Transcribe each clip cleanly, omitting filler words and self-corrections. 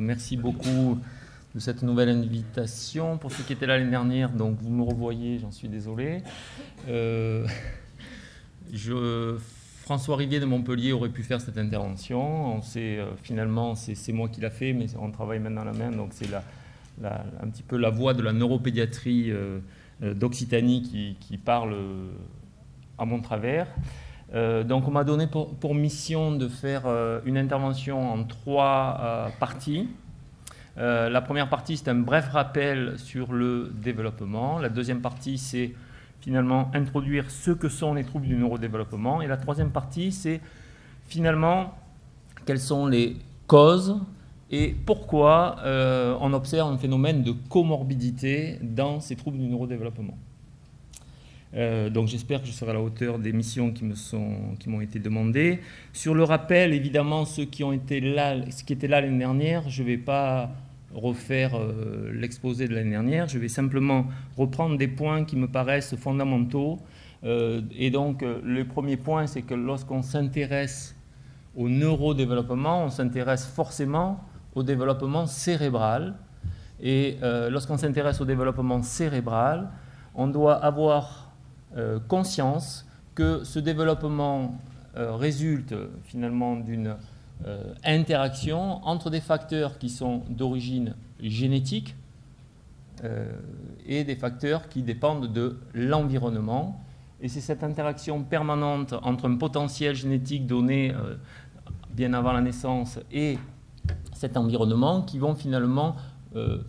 Merci beaucoup de cette nouvelle invitation. Pour ceux qui étaient là l'année dernière, donc vous me revoyez, j'en suis désolé. François Rivier de Montpellier aurait pu faire cette intervention. On sait, finalement, c'est moi qui l'a fait, mais on travaille main dans la main, donc c'est un petit peu la voix de la neuropédiatrie d'Occitanie qui parle à mon travers. Donc on m'a donné pour mission de faire une intervention en 3 parties. La première partie, c'est un bref rappel sur le développement. La deuxième partie, c'est finalement introduire ce que sont les troubles du neurodéveloppement. Et la troisième partie, c'est finalement quelles sont les causes et pourquoi on observe un phénomène de comorbidité dans ces troubles du neurodéveloppement. Donc j'espère que je serai à la hauteur des missions qui m'ont été demandées. Sur le rappel, évidemment, ceux qui étaient là l'année dernière, je ne vais pas refaire l'exposé de l'année dernière, je vais simplement reprendre des points qui me paraissent fondamentaux. Et donc le premier point, c'est que lorsqu'on s'intéresse au neurodéveloppement, on s'intéresse forcément au développement cérébral. Et lorsqu'on s'intéresse au développement cérébral, on doit avoir conscience que ce développement résulte finalement d'une interaction entre des facteurs qui sont d'origine génétique et des facteurs qui dépendent de l'environnement. Et c'est cette interaction permanente entre un potentiel génétique donné bien avant la naissance et cet environnement qui vont finalement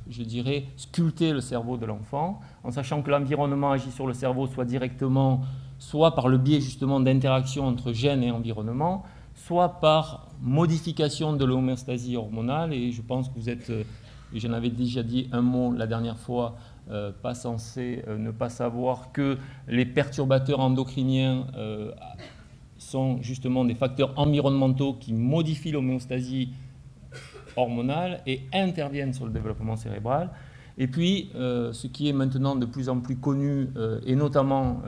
je dirais, sculpter le cerveau de l'enfant, en sachant que l'environnement agit sur le cerveau soit directement, soit par le biais justement d'interactions entre gènes et environnement, soit par modification de l'homéostasie hormonale. Et je pense que vous êtes, j'en avais déjà dit un mot la dernière fois, pas censé ne pas savoir que les perturbateurs endocriniens sont justement des facteurs environnementaux qui modifient l'homéostasie hormonales et interviennent sur le développement cérébral. Et puis, ce qui est maintenant de plus en plus connu, et notamment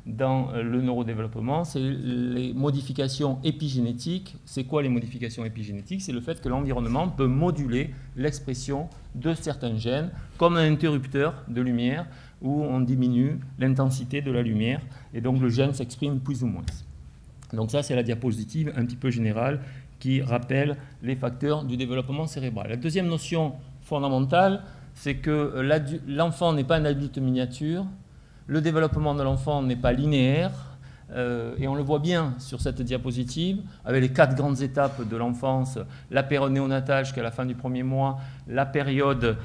dans le neurodéveloppement, c'est les modifications épigénétiques. C'est quoi les modifications épigénétiques? C'est le fait que l'environnement peut moduler l'expression de certains gènes, comme un interrupteur de lumière, où on diminue l'intensité de la lumière, et donc le gène s'exprime plus ou moins. Donc ça, c'est la diapositive un petit peu générale qui rappelle les facteurs du développement cérébral. La deuxième notion fondamentale, c'est que l'enfant n'est pas un adulte miniature, le développement de l'enfant n'est pas linéaire, et on le voit bien sur cette diapositive, avec les 4 grandes étapes de l'enfance, la période néonatale jusqu'à la fin du premier mois, la période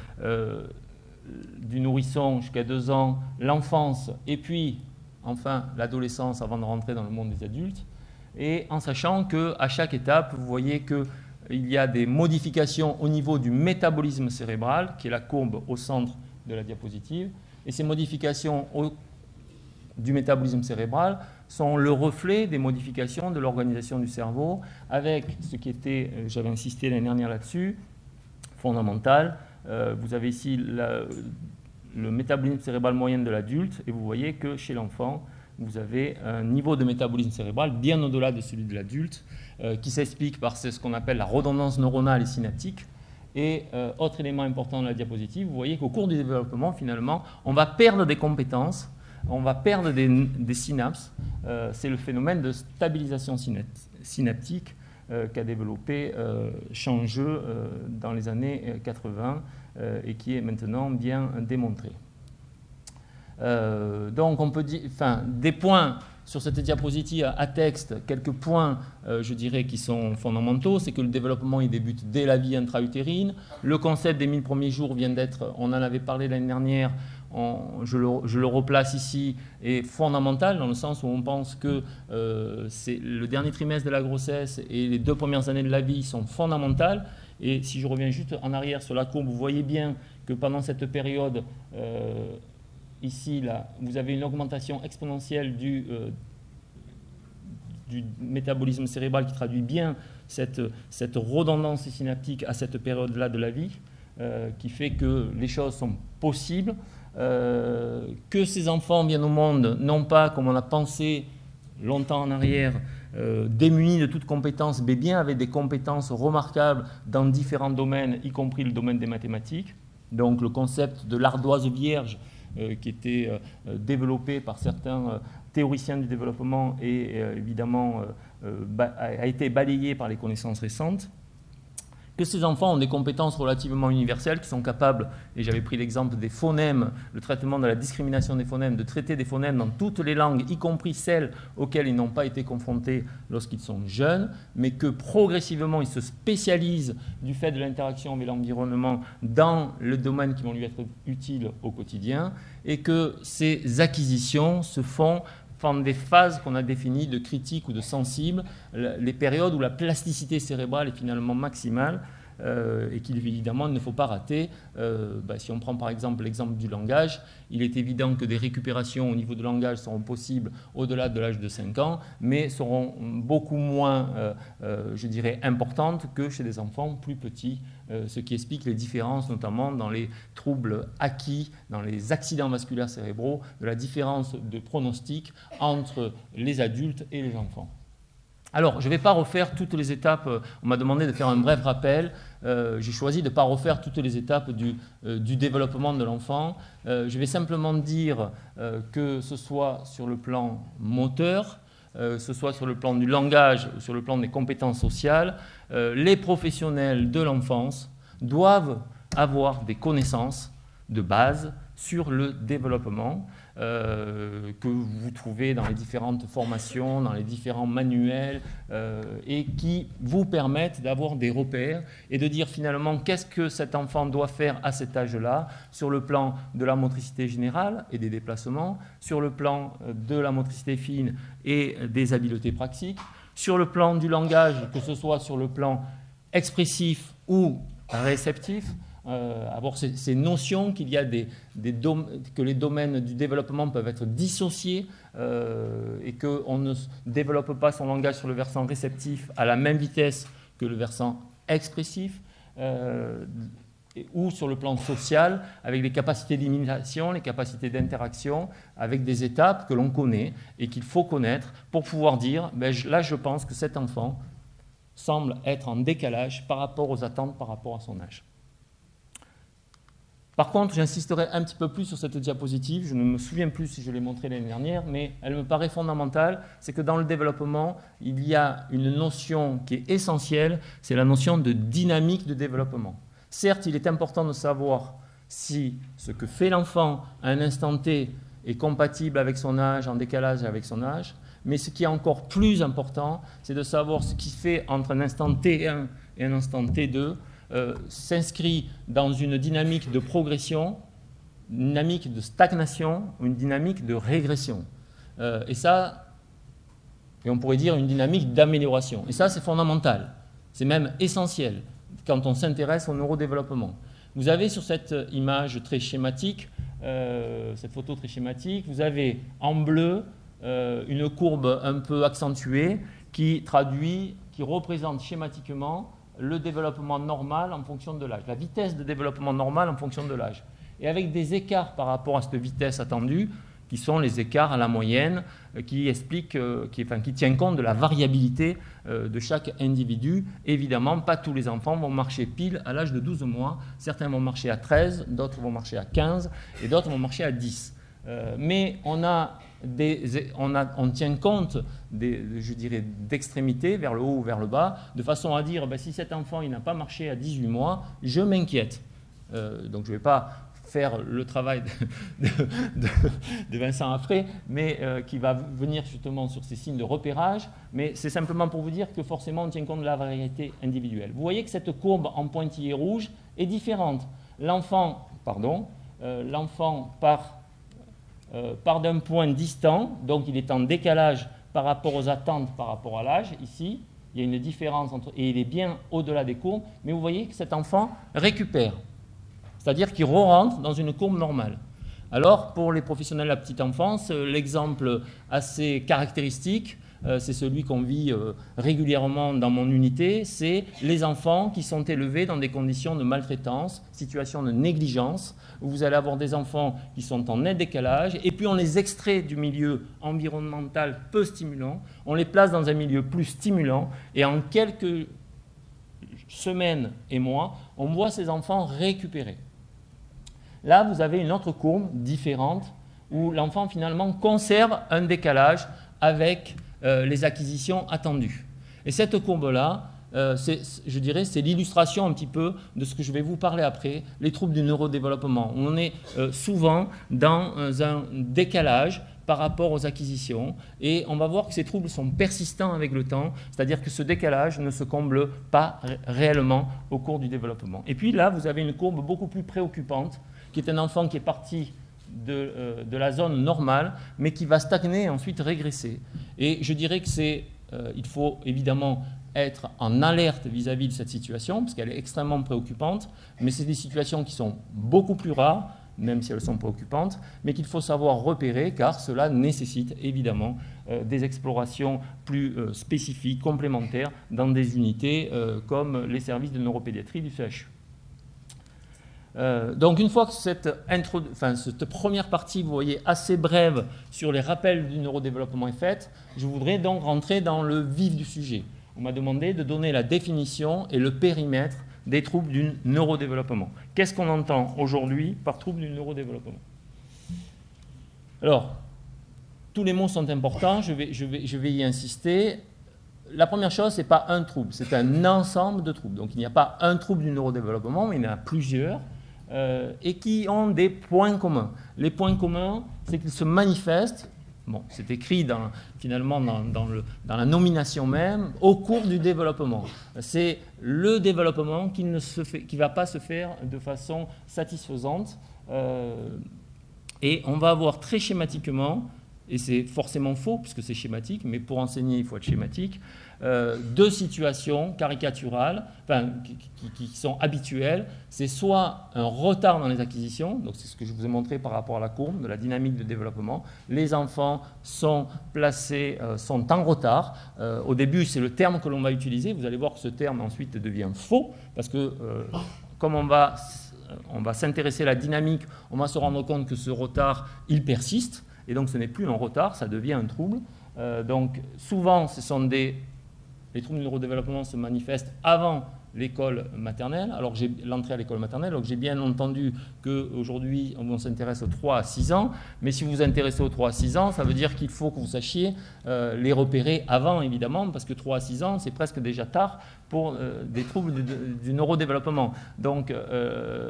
du nourrisson jusqu'à 2 ans, l'enfance, et puis enfin l'adolescence avant de rentrer dans le monde des adultes. Et en sachant qu'à chaque étape, vous voyez qu'il y a des modifications au niveau du métabolisme cérébral, qui est la courbe au centre de la diapositive. Et ces modifications du métabolisme cérébral sont le reflet des modifications de l'organisation du cerveau, avec ce qui était, j'avais insisté l'année dernière là-dessus, fondamental. Vous avez ici le métabolisme cérébral moyen de l'adulte, et vous voyez que chez l'enfant, vous avez un niveau de métabolisme cérébral bien au-delà de celui de l'adulte, qui s'explique par ce qu'on appelle la redondance neuronale et synaptique. Et autre élément important de la diapositive, vous voyez qu'au cours du développement, finalement, on va perdre des compétences, on va perdre des synapses. C'est le phénomène de stabilisation synaptique qu'a développé Changeux dans les années 80 et qui est maintenant bien démontré. Donc on peut dire, des points sur cette diapositive à texte, quelques points, je dirais, qui sont fondamentaux, c'est que le développement il débute dès la vie intra-utérine. Le concept des 1000 premiers jours vient d'être, on en avait parlé l'année dernière, je le replace ici, est fondamental dans le sens où on pense que c'est le dernier trimestre de la grossesse et les 2 premières années de la vie sont fondamentales. Et si je reviens juste en arrière sur la courbe, vous voyez bien que pendant cette période, ici, là, vous avez une augmentation exponentielle du métabolisme cérébral qui traduit bien cette redondance synaptique à cette période-là de la vie, qui fait que les choses sont possibles, que ces enfants viennent au monde, non pas comme on a pensé longtemps en arrière, démunis de toutes compétences, mais bien avec des compétences remarquables dans différents domaines, y compris le domaine des mathématiques. Donc le concept de l'ardoise vierge qui était développé par certains théoriciens du développement et évidemment a été balayé par les connaissances récentes. Que ces enfants ont des compétences relativement universelles, qui sont capables, et j'avais pris l'exemple des phonèmes, le traitement de la discrimination des phonèmes, de traiter des phonèmes dans toutes les langues, y compris celles auxquelles ils n'ont pas été confrontés lorsqu'ils sont jeunes, mais que progressivement ils se spécialisent du fait de l'interaction avec l'environnement dans le domaine qui vont lui être utiles au quotidien, et que ces acquisitions se font pendant des phases qu'on a définies de critique ou de sensible, les périodes où la plasticité cérébrale est finalement maximale et qu'il évidemment ne faut pas rater. Si on prend par exemple l'exemple du langage, il est évident que des récupérations au niveau du langage seront possibles au-delà de l'âge de 5 ans, mais seront beaucoup moins, je dirais, importantes que chez des enfants plus petits, ce qui explique les différences notamment dans les troubles acquis, dans les accidents vasculaires cérébraux, de la différence de pronostic entre les adultes et les enfants. Alors, je ne vais pas refaire toutes les étapes, on m'a demandé de faire un bref rappel, j'ai choisi de ne pas refaire toutes les étapes du développement de l'enfant. Je vais simplement dire que ce soit sur le plan moteur, ce soit sur le plan du langage ou sur le plan des compétences sociales, les professionnels de l'enfance doivent avoir des connaissances de base sur le développement que vous trouvez dans les différentes formations, dans les différents manuels et qui vous permettent d'avoir des repères et de dire finalement qu'est-ce que cet enfant doit faire à cet âge-là sur le plan de la motricité générale et des déplacements, sur le plan de la motricité fine et des habiletés pratiques, sur le plan du langage, que ce soit sur le plan expressif ou réceptif, avoir ces notions qu'il y a que les domaines du développement peuvent être dissociés et qu'on ne développe pas son langage sur le versant réceptif à la même vitesse que le versant expressif, ou sur le plan social, avec les capacités d'imitation, les capacités d'interaction, avec des étapes que l'on connaît et qu'il faut connaître pour pouvoir dire là je pense que cet enfant semble être en décalage par rapport aux attentes, par rapport à son âge. Par contre, j'insisterai un petit peu plus sur cette diapositive, je ne me souviens plus si je l'ai montrée l'année dernière, mais elle me paraît fondamentale, c'est que dans le développement, il y a une notion qui est essentielle, c'est la notion de dynamique de développement. Certes, il est important de savoir si ce que fait l'enfant à un instant T est compatible avec son âge, en décalage avec son âge, mais ce qui est encore plus important, c'est de savoir ce qui fait entre un instant T1 et un instant T2, s'inscrit dans une dynamique de progression, une dynamique de stagnation ou une dynamique de régression. Et on pourrait dire une dynamique d'amélioration. Et ça, c'est fondamental. C'est même essentiel quand on s'intéresse au neurodéveloppement. Vous avez sur cette image très schématique, cette photo très schématique, vous avez en bleu une courbe un peu accentuée qui représente schématiquement le développement normal en fonction de l'âge, la vitesse de développement normal en fonction de l'âge. Et avec des écarts par rapport à cette vitesse attendue, qui sont les écarts à la moyenne, qui tiennent compte de la variabilité de chaque individu. Évidemment, pas tous les enfants vont marcher pile à l'âge de 12 mois. Certains vont marcher à 13, d'autres vont marcher à 15 et d'autres vont marcher à 10. Mais on tient compte d'extrémités vers le haut ou vers le bas, de façon à dire si cet enfant n'a pas marché à 18 mois, je m'inquiète. Donc je ne vais pas faire le travail de Vincent Affray, mais qui va venir justement sur ces signes de repérage, mais c'est simplement pour vous dire que forcément on tient compte de la variété individuelle. Vous voyez que cette courbe en pointillé rouge est différente. L'enfant part d'un point distant, donc il est en décalage par rapport aux attentes, par rapport à l'âge. Ici, il y a une différence et il est bien au-delà des courbes, mais vous voyez que cet enfant récupère, c'est-à-dire qu'il re-rentre dans une courbe normale. Alors, pour les professionnels de la petite enfance, l'exemple assez caractéristique, c'est celui qu'on vit régulièrement dans mon unité, c'est les enfants qui sont élevés dans des conditions de maltraitance, situation de négligence, où vous allez avoir des enfants qui sont en net décalage, et puis on les extrait du milieu environnemental peu stimulant, on les place dans un milieu plus stimulant, et en quelques semaines et mois, on voit ces enfants récupérer. Là, vous avez une autre courbe différente, où l'enfant finalement conserve un décalage avec les acquisitions attendues. Et cette courbe-là, je dirais, c'est l'illustration un petit peu de ce que je vais vous parler après, les troubles du neurodéveloppement. On est souvent dans un décalage par rapport aux acquisitions, et on va voir que ces troubles sont persistants avec le temps, c'est-à-dire que ce décalage ne se comble pas réellement au cours du développement. Et puis là, vous avez une courbe beaucoup plus préoccupante, qui est un enfant qui est parti de la zone normale, mais qui va stagner et ensuite régresser. Et je dirais que il faut évidemment être en alerte vis-à-vis de cette situation, parce qu'elle est extrêmement préoccupante, mais c'est des situations qui sont beaucoup plus rares, même si elles sont préoccupantes, mais qu'il faut savoir repérer, car cela nécessite évidemment des explorations plus spécifiques, complémentaires, dans des unités comme les services de neuropédiatrie du CHU. Donc une fois que cette première partie, vous voyez, assez brève sur les rappels du neurodéveloppement est faite, je voudrais donc rentrer dans le vif du sujet. On m'a demandé de donner la définition et le périmètre des troubles du neurodéveloppement. Qu'est-ce qu'on entend aujourd'hui par troubles du neurodéveloppement? Alors, tous les mots sont importants, je vais y insister. La première chose, ce n'est pas un trouble, c'est un ensemble de troubles. Donc il n'y a pas un trouble du neurodéveloppement, mais il y en a plusieurs. Et qui ont des points communs. Les points communs, c'est qu'ils se manifestent, bon, c'est écrit finalement dans la nomination même, au cours du développement. C'est le développement qui ne va pas se faire de façon satisfaisante. Et on va avoir très schématiquement, et c'est forcément faux puisque c'est schématique, mais pour enseigner il faut être schématique, deux situations caricaturales, qui sont habituelles. C'est soit un retard dans les acquisitions, donc c'est ce que je vous ai montré par rapport à la courbe de la dynamique de développement. Les enfants sont en retard. Au début, c'est le terme que l'on va utiliser. Vous allez voir que ce terme ensuite devient faux, parce que comme on va s'intéresser à la dynamique, on va se rendre compte que ce retard, il persiste. Et donc ce n'est plus un retard, ça devient un trouble. Donc souvent, les troubles du neurodéveloppement se manifestent avant l'école maternelle, l'entrée à l'école maternelle. Donc j'ai bien entendu qu'aujourd'hui, on s'intéresse aux 3 à 6 ans, mais si vous vous intéressez aux 3 à 6 ans, ça veut dire qu'il faut que vous sachiez les repérer avant, évidemment, parce que 3 à 6 ans, c'est presque déjà tard pour des troubles du neurodéveloppement. Donc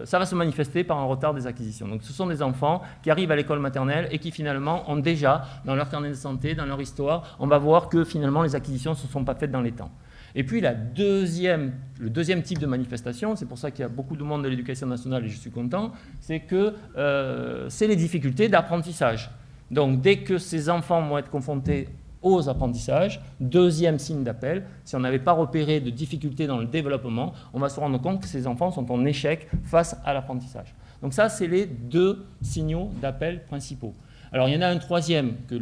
ça va se manifester par un retard des acquisitions. Donc ce sont des enfants qui arrivent à l'école maternelle et qui finalement ont déjà, dans leur carnet de santé, dans leur histoire, on va voir que finalement les acquisitions ne se sont pas faites dans les temps. Et puis le deuxième type de manifestation, c'est pour ça qu'il y a beaucoup de monde de l'éducation nationale et je suis content, c'est que c'est les difficultés d'apprentissage. Donc dès que ces enfants vont être confrontés aux apprentissages, deuxième signe d'appel, si on n'avait pas repéré de difficultés dans le développement, on va se rendre compte que ces enfants sont en échec face à l'apprentissage. Donc ça, c'est les 2 signaux d'appel principaux. Alors, il y en a un troisième que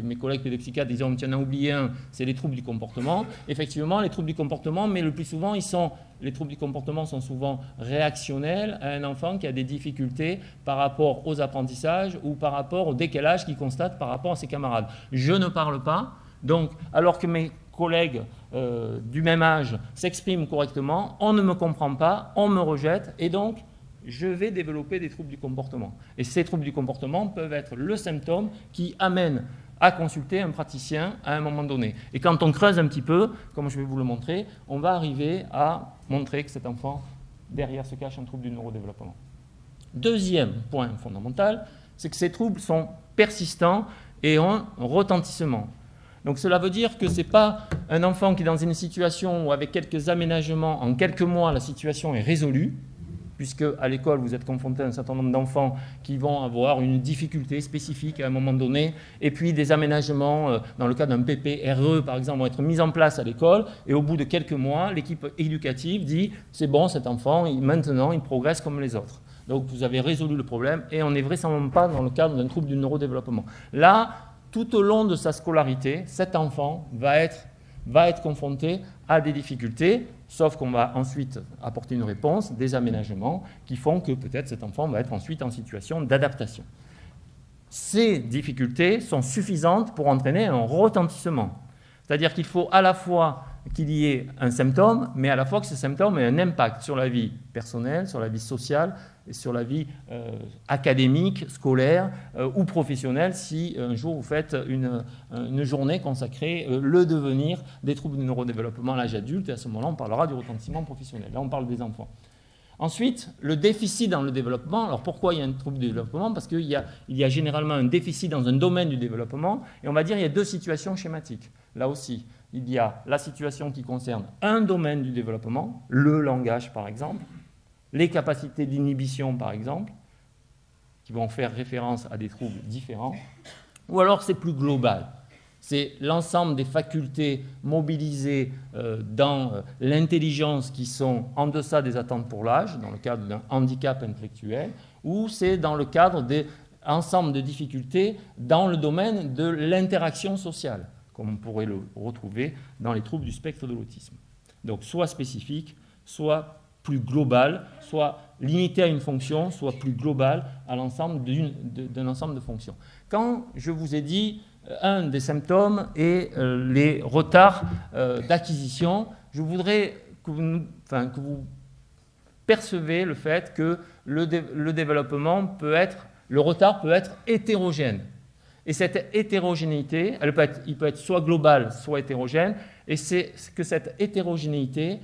mes collègues pédopsychiatres disaient « tu en as oublié un », c'est les troubles du comportement. Effectivement, les troubles du comportement, mais le plus souvent, les troubles du comportement sont souvent réactionnels à un enfant qui a des difficultés par rapport aux apprentissages ou par rapport au décalage qu'il constate par rapport à ses camarades. Je ne parle pas, donc, alors que mes collègues du même âge s'expriment correctement, on ne me comprend pas, on me rejette, et donc, je vais développer des troubles du comportement. Et ces troubles du comportement peuvent être le symptôme qui amène à consulter un praticien à un moment donné. Et quand on creuse un petit peu, comme je vais vous le montrer, on va arriver à montrer que cet enfant, derrière se cache un trouble du neurodéveloppement. Deuxième point fondamental, c'est que ces troubles sont persistants et ont un retentissement. Donc cela veut dire que ce n'est pas un enfant qui est dans une situation où avec quelques aménagements, en quelques mois, la situation est résolue, puisque à l'école, vous êtes confronté à un certain nombre d'enfants qui vont avoir une difficulté spécifique à un moment donné, et puis des aménagements, dans le cas d'un PPRE, par exemple, vont être mis en place à l'école, et au bout de quelques mois, l'équipe éducative dit « c'est bon, cet enfant, maintenant, il progresse comme les autres ». Donc vous avez résolu le problème, et on n'est vraisemblablement pas dans le cadre d'un trouble du neurodéveloppement. Là, tout au long de sa scolarité, cet enfant va être confronté à des difficultés, sauf qu'on va ensuite apporter une réponse, des aménagements qui font que peut-être cet enfant va être ensuite en situation d'adaptation. Ces difficultés sont suffisantes pour entraîner un retentissement. C'est-à-dire qu'il faut à la fois qu'il y ait un symptôme, mais à la fois que ce symptôme ait un impact sur la vie personnelle, sur la vie sociale, et sur la vie académique, scolaire ou professionnelle, si un jour vous faites une journée consacrée le devenir des troubles du neurodéveloppement à l'âge adulte, et à ce moment-là, on parlera du retentissement professionnel. Là, on parle des enfants. Ensuite, le déficit dans le développement. Alors pourquoi il y a un trouble du développement? Parce qu'il y a généralement un déficit dans un domaine du développement, et on va dire qu'il y a deux situations schématiques. Là aussi, il y a la situation qui concerne un domaine du développement, le langage par exemple, les capacités d'inhibition par exemple, qui vont faire référence à des troubles différents, ou alors c'est plus global. C'est l'ensemble des facultés mobilisées dans l'intelligence qui sont en deçà des attentes pour l'âge, dans le cadre d'un handicap intellectuel, ou c'est dans le cadre d'un ensemble de difficultés dans le domaine de l'interaction sociale, comme on pourrait le retrouver dans les troubles du spectre de l'autisme. Donc soit spécifique, soit plus global, soit limité à une fonction, soit plus global à l'ensemble d'un ensemble de fonctions. Quand je vous ai dit un des symptômes est les retards d'acquisition, je voudrais que vous percevez le fait que le développement le retard peut être hétérogène. Et cette hétérogénéité, il peut être soit global, soit hétérogène, et c'est que cette hétérogénéité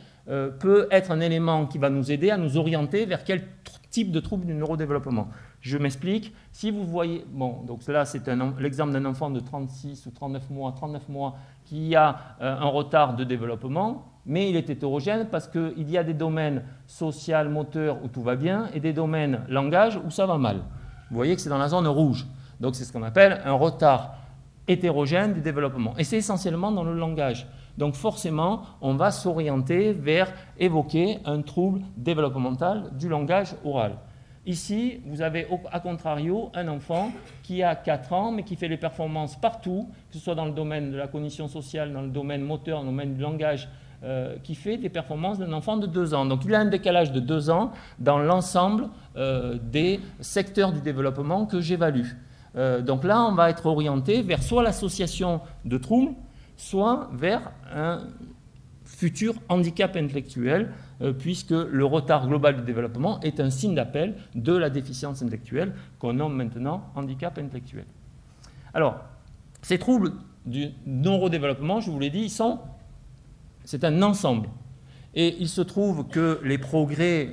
peut être un élément qui va nous aider à nous orienter vers quel type de trouble du neurodéveloppement. Je m'explique. Si vous voyez, donc là c'est l'exemple d'un enfant de 36 ou 39 mois qui a un retard de développement, mais il est hétérogène parce qu'il y a des domaines social, moteur où tout va bien et des domaines langage où ça va mal. Vous voyez que c'est dans la zone rouge. Donc c'est ce qu'on appelle un retard hétérogène du développement. Et c'est essentiellement dans le langage. Donc forcément, on va s'orienter vers évoquer un trouble développemental du langage oral. Ici, vous avez à contrario un enfant qui a 4 ans, mais qui fait les performances partout, que ce soit dans le domaine de la cognition sociale, dans le domaine moteur, dans le domaine du langage, qui fait des performances d'un enfant de 2 ans. Donc il a un décalage de 2 ans dans l'ensemble des secteurs du développement que j'évalue. Donc là, on va être orienté vers soit l'association de troubles, soit vers un futur handicap intellectuel, puisque le retard global du développement est un signe d'appel de la déficience intellectuelle qu'on nomme maintenant handicap intellectuel. Alors, ces troubles du neurodéveloppement, je vous l'ai dit, c'est un ensemble. Et il se trouve que les progrès,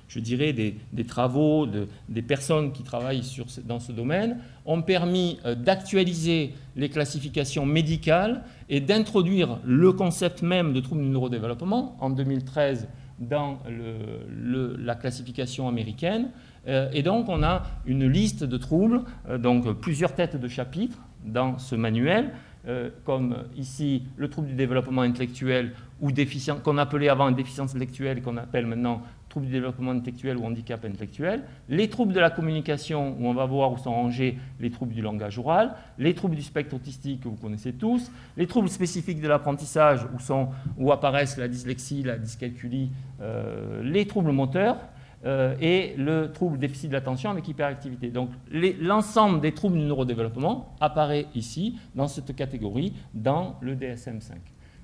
je dirais, des travaux des personnes qui travaillent dans ce domaine ont permis d'actualiser les classifications médicales et d'introduire le concept même de trouble du neurodéveloppement en 2013 dans la classification américaine. Et donc, on a une liste de troubles, donc plusieurs têtes de chapitre dans ce manuel, comme ici le trouble du développement intellectuel ou qu'on appelait avant une déficience intellectuelle et qu'on appelle maintenant trouble du développement intellectuel ou handicap intellectuel, les troubles de la communication où on va voir où sont rangés les troubles du langage oral, les troubles du spectre autistique que vous connaissez tous, les troubles spécifiques de l'apprentissage où apparaissent la dyslexie, la dyscalculie, les troubles moteurs, et le trouble déficit de l'attention avec hyperactivité. Donc l'ensemble des troubles du neurodéveloppement apparaît ici, dans cette catégorie, dans le DSM-5.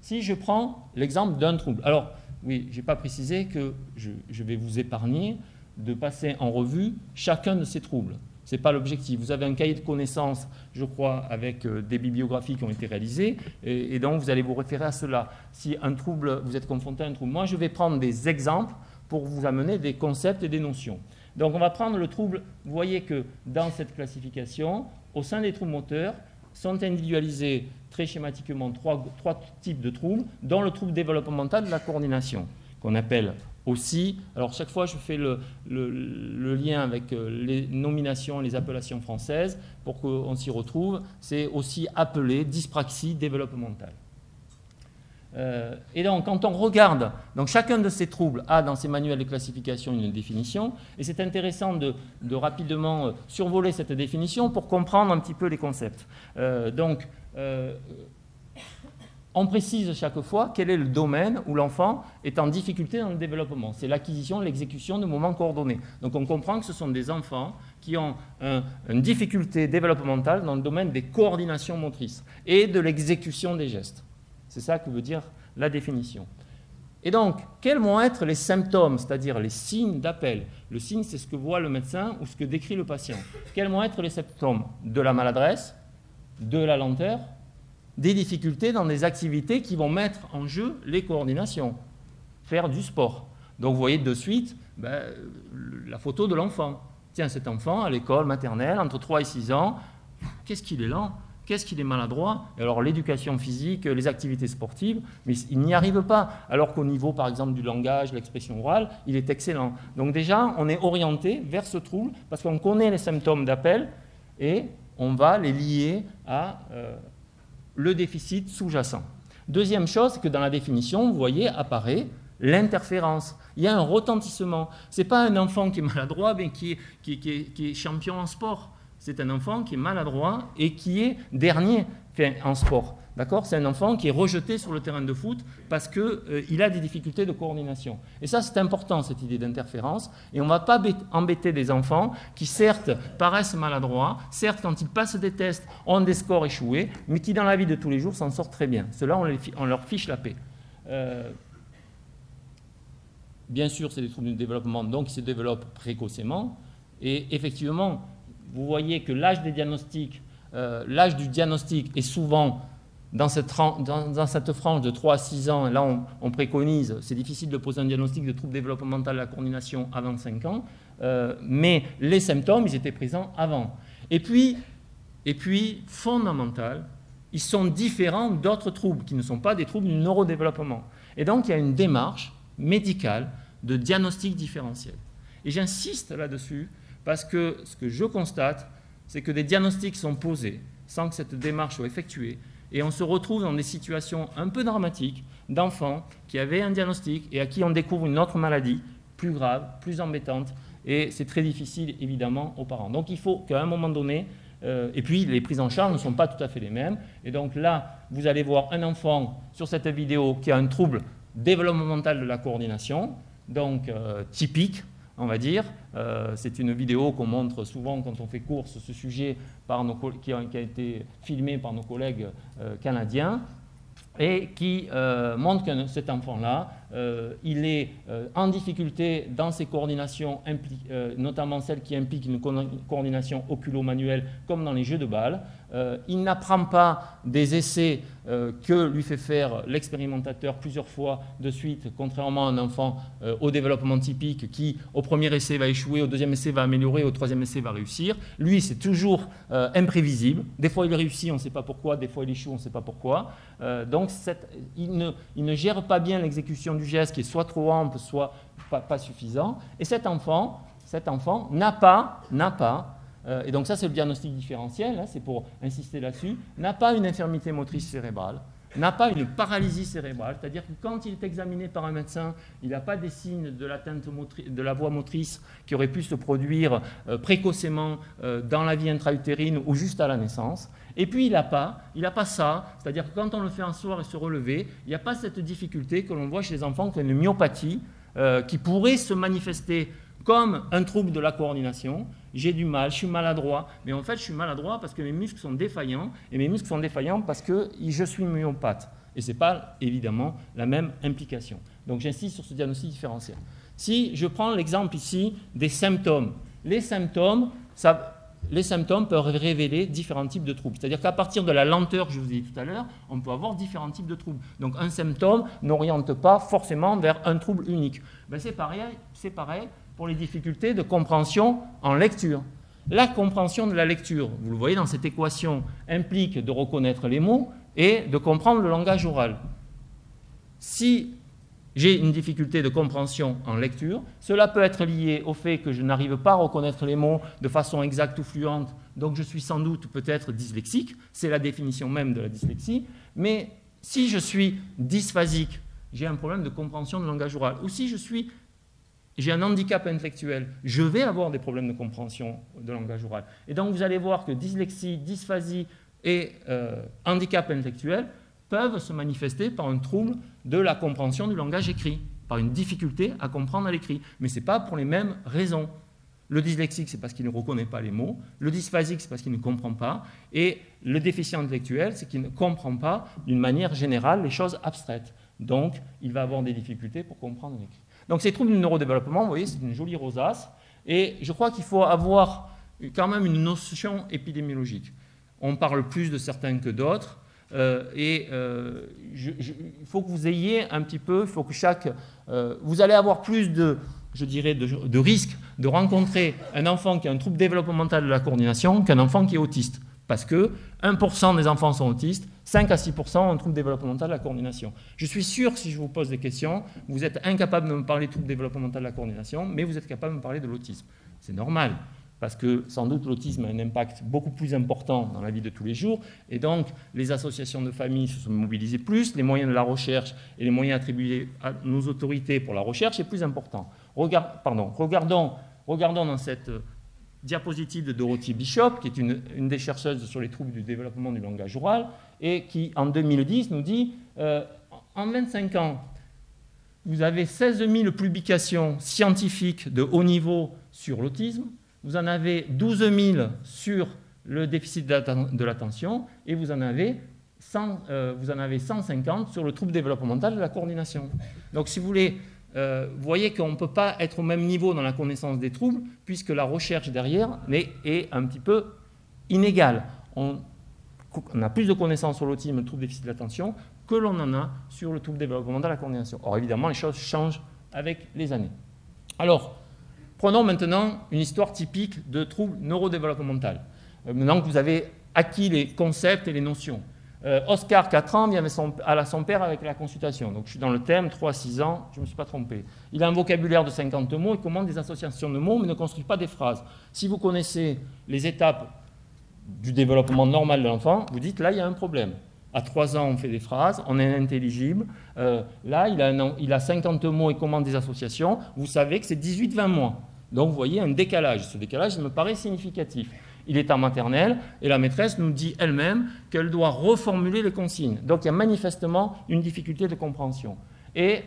Si je prends l'exemple d'un trouble, alors oui, je n'ai pas précisé que je vais vous épargner de passer en revue chacun de ces troubles. Ce n'est pas l'objectif. Vous avez un cahier de connaissances, je crois, avec des bibliographies qui ont été réalisées, et donc vous allez vous référer à cela. Si un trouble, vous êtes confronté à un trouble, moi je vais prendre des exemples pour vous amener des concepts et des notions. Donc on va prendre le trouble, vous voyez que dans cette classification, au sein des troubles moteurs, sont individualisés très schématiquement trois types de troubles, dont le trouble développemental de la coordination, qu'on appelle aussi, alors chaque fois je fais le lien avec les nominations, les appellations françaises, pour qu'on s'y retrouve, c'est aussi appelé dyspraxie développementale. Et donc, quand on regarde, donc chacun de ces troubles a dans ses manuels de classification une définition, et c'est intéressant de rapidement survoler cette définition pour comprendre un petit peu les concepts. On précise chaque fois quel est le domaine où l'enfant est en difficulté dans le développement. C'est l'acquisition, l'exécution de moments coordonnés. Donc on comprend que ce sont des enfants qui ont une difficulté développementale dans le domaine des coordinations motrices et de l'exécution des gestes. C'est ça que veut dire la définition. Et donc, quels vont être les symptômes, c'est-à-dire les signes d'appel? Le signe, c'est ce que voit le médecin ou ce que décrit le patient. Quels vont être les symptômes? De la maladresse, de la lenteur, des difficultés dans des activités qui vont mettre en jeu les coordinations, faire du sport. Donc vous voyez de suite la photo de l'enfant. Tiens, cet enfant à l'école maternelle, entre 3 et 6 ans, qu'est-ce qu'il est lent, qu'est-ce qu'il est maladroit. Et alors l'éducation physique, les activités sportives, mais il n'y arrive pas. Alors qu'au niveau, par exemple, du langage, l'expression orale, il est excellent. Donc déjà, on est orienté vers ce trouble parce qu'on connaît les symptômes d'appel et on va les lier à le déficit sous-jacent. Deuxième chose, c'est que dans la définition, vous voyez, apparaît l'interférence. Il y a un retentissement. Ce n'est pas un enfant qui est maladroit, mais qui est champion en sport. C'est un enfant qui est maladroit et qui est dernier en sport. D'accord ? C'est un enfant qui est rejeté sur le terrain de foot parce qu'il a des difficultés de coordination. Et ça, c'est important, cette idée d'interférence. Et on ne va pas embêter des enfants qui, certes, paraissent maladroits, certes, quand ils passent des tests, ont des scores échoués, mais qui, dans la vie de tous les jours, s'en sortent très bien. Ceux-là, on leur fiche la paix. Bien sûr, c'est des troubles du développement, donc ils se développent précocement. Et effectivement, vous voyez que l'âge du diagnostic est souvent dans cette frange de 3 à 6 ans. Là, on préconise, c'est difficile de poser un diagnostic de trouble développemental de la coordination avant 5 ans, mais les symptômes, ils étaient présents avant. Et puis fondamental, ils sont différents d'autres troubles qui ne sont pas des troubles du neurodéveloppement. Et donc, il y a une démarche médicale de diagnostic différentiel. Et j'insiste là-dessus parce que ce que je constate, c'est que des diagnostics sont posés sans que cette démarche soit effectuée et on se retrouve dans des situations un peu dramatiques d'enfants qui avaient un diagnostic et à qui on découvre une autre maladie plus grave, plus embêtante et c'est très difficile évidemment aux parents. Donc il faut qu'à un moment donné, et puis les prises en charge ne sont pas tout à fait les mêmes et donc là, vous allez voir un enfant sur cette vidéo qui a un trouble développemental de la coordination, donc typique, on va dire. C'est une vidéo qu'on montre souvent quand on fait cours sur ce sujet qui a été filmé par nos collègues canadiens et qui montre que cet enfant-là, il est en difficulté dans ses coordinations, notamment celles qui impliquent une coordination oculo-manuelle comme dans les jeux de balle. Il n'apprend pas des essais que lui fait faire l'expérimentateur plusieurs fois de suite, contrairement à un enfant au développement typique qui, au premier essai, va échouer, au deuxième essai, va améliorer, au troisième essai, va réussir. Lui, c'est toujours imprévisible. Des fois, il réussit, on ne sait pas pourquoi. Des fois, il échoue, on ne sait pas pourquoi. Donc, il ne gère pas bien l'exécution du geste qui est soit trop ample, soit pas suffisant. Et cet enfant n'a pas et donc ça c'est le diagnostic différentiel, hein, c'est pour insister là-dessus, n'a pas une infirmité motrice cérébrale, n'a pas une paralysie cérébrale, c'est-à-dire que quand il est examiné par un médecin, il n'a pas des signes de l'atteinte de la voie motrice qui auraient pu se produire précocement dans la vie intra-utérine ou juste à la naissance. Et puis il n'a pas ça, c'est-à-dire que quand on le fait asseoir et se relever, il n'y a pas cette difficulté que l'on voit chez les enfants qui ont une myopathie qui pourrait se manifester comme un trouble de la coordination. J'ai du mal, je suis maladroit, mais en fait je suis maladroit parce que mes muscles sont défaillants, et mes muscles sont défaillants parce que je suis myopathe. Et ce n'est pas évidemment la même implication. Donc j'insiste sur ce diagnostic différentiel. Si je prends l'exemple ici des symptômes, les symptômes peuvent révéler différents types de troubles. C'est-à-dire qu'à partir de la lenteur que je vous ai dit tout à l'heure, on peut avoir différents types de troubles. Donc un symptôme n'oriente pas forcément vers un trouble unique. Ben, c'est pareil pour les difficultés de compréhension en lecture. La compréhension de la lecture, vous le voyez dans cette équation, implique de reconnaître les mots et de comprendre le langage oral. Si j'ai une difficulté de compréhension en lecture, cela peut être lié au fait que je n'arrive pas à reconnaître les mots de façon exacte ou fluente, donc je suis sans doute peut-être dyslexique, c'est la définition même de la dyslexie, mais si je suis dysphasique, j'ai un problème de compréhension de langage oral. Ou si j'ai un handicap intellectuel, je vais avoir des problèmes de compréhension de langage oral. Et donc, vous allez voir que dyslexie, dysphasie et handicap intellectuel peuvent se manifester par un trouble de la compréhension du langage écrit, par une difficulté à comprendre à l'écrit. Mais ce n'est pas pour les mêmes raisons. Le dyslexique, c'est parce qu'il ne reconnaît pas les mots. Le dysphasique, c'est parce qu'il ne comprend pas. Et le déficient intellectuel, c'est qu'il ne comprend pas d'une manière générale les choses abstraites. Donc, il va avoir des difficultés pour comprendre l'écrit. Donc, ces troubles du neurodéveloppement, vous voyez, c'est une jolie rosace. Et je crois qu'il faut avoir quand même une notion épidémiologique. On parle plus de certains que d'autres. Il faut que vous ayez un petit peu, il faut que vous allez avoir plus de risque de rencontrer un enfant qui a un trouble développemental de la coordination qu'un enfant qui est autiste. Parce que 1% des enfants sont autistes, 5 à 6% ont un trouble développemental de la coordination. Je suis sûr que si je vous pose des questions, vous êtes incapable de me parler de trouble développemental de la coordination, mais vous êtes capable de me parler de l'autisme. C'est normal. Parce que sans doute l'autisme a un impact beaucoup plus important dans la vie de tous les jours, et donc les associations de familles se sont mobilisées plus, les moyens de la recherche et les moyens attribués à nos autorités pour la recherche est plus important. Regardons dans cette diapositive de Dorothy Bishop, qui est une des chercheuses sur les troubles du développement du langage oral, et qui en 2010 nous dit en 25 ans, vous avez 16 000 publications scientifiques de haut niveau sur l'autisme, vous en avez 12 000 sur le déficit de l'attention et vous en avez 150 sur le trouble développemental de la coordination. Donc, si vous voulez, vous voyez qu'on ne peut pas être au même niveau dans la connaissance des troubles puisque la recherche derrière est un petit peu inégale. On a plus de connaissances sur l'autisme et le trouble déficit de l'attention que l'on en a sur le trouble développemental de la coordination. Or, évidemment, les choses changent avec les années. Alors, prenons maintenant une histoire typique de trouble neurodéveloppemental. Maintenant que vous avez acquis les concepts et les notions. Oscar, 4 ans, vient à son père avec la consultation. Donc je suis dans le thème, 3 à 6 ans, je ne me suis pas trompé. Il a un vocabulaire de 50 mots, il commande des associations de mots, mais ne construit pas des phrases. Si vous connaissez les étapes du développement normal de l'enfant, vous dites là, il y a un problème. À 3 ans, on fait des phrases, on est intelligible. Là, il a 50 mots et commande des associations. Vous savez que c'est 18-20 mois. Donc, vous voyez un décalage. Ce décalage, il me paraît significatif. Il est en maternelle et la maîtresse nous dit elle-même qu'elle doit reformuler les consignes. Donc, il y a manifestement une difficulté de compréhension. Et